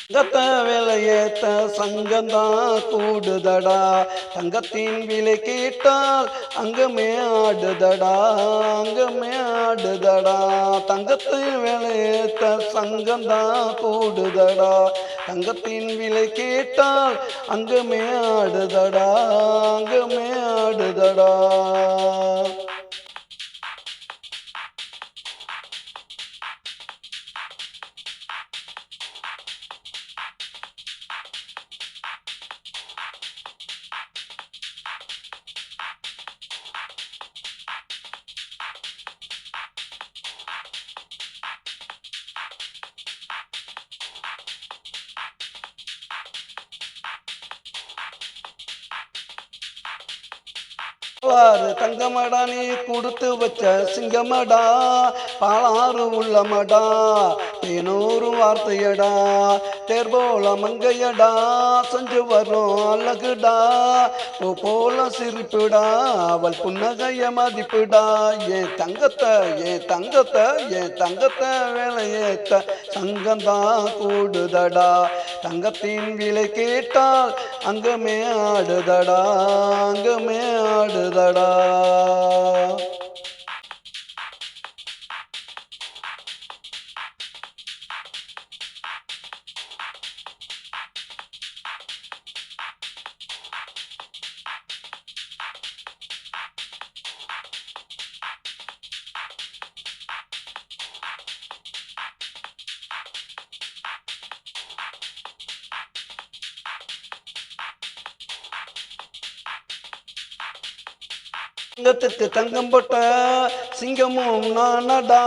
தங்கத்த விலையேத்த சங்கந்தான் கூடுதடா. தங்கத்தின் விலை கேட்டால் அங்கமே ஆடுதடா, அங்கமே ஆடுதடா. தங்கத்தின் விலையேத்த சங்கந்தான் கூடுதடா. தங்கத்தின் விலை கேட்டால் அங்கமே ஆடுதடா, அங்கமே ஆடுதடா. பாலாறு தங்கமடா நீ கொடுத்து வச்ச சிங்கமடா. பாலாறு உள்ளமடா தேனூறு வார்த்தையடா. தேர் போல மங்கையடா செஞ்சு வரும் அழகுடா. பூ போல சிரிப்புடா அவள் புன்னகைய மதிப்புடா. ஏன் தங்கத்தை ஏன் தங்கத்தை ஏன் தங்கத்தை விலையேத்த சங்கந்தான் கூடுதடா. தங்கத்தின் விலை கேட்டால் அங்கமே ஆடுதடா, அங்கமே ஆடுதடா. தங்கத்துக்கு தங்கம் போட்ட சிங்கமும் நானடா.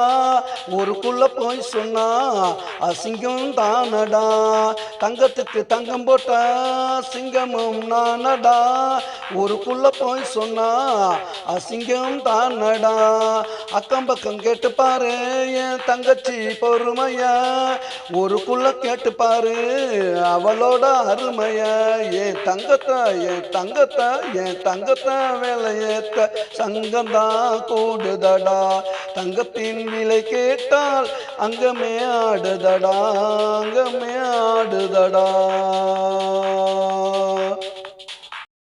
ஊருக்குள்ள போய் சொன்னா அசிங்கம் தானடா. தங்கத்துக்கு தங்கம் போட்ட சிங்கமும் நானடா. ஊருக்குள்ள போய் சொன்னா அசிங்கம் தானடா. அக்கம் பக்கம் கேட்டு பாரு என் தங்கச்சி பொறுமைய. ஊருக்குள்ள கேட்டு பாரு அவளோட அருமைய. என் தங்கத்தை என் தங்கத்தை என் தங்கத்தை விலையேத்த சங்கந்தான் கூடுதடா. தங்கத்தின் விலை கேட்டால் அங்கமே ஆடுதடா, அங்கமே ஆடுதடா.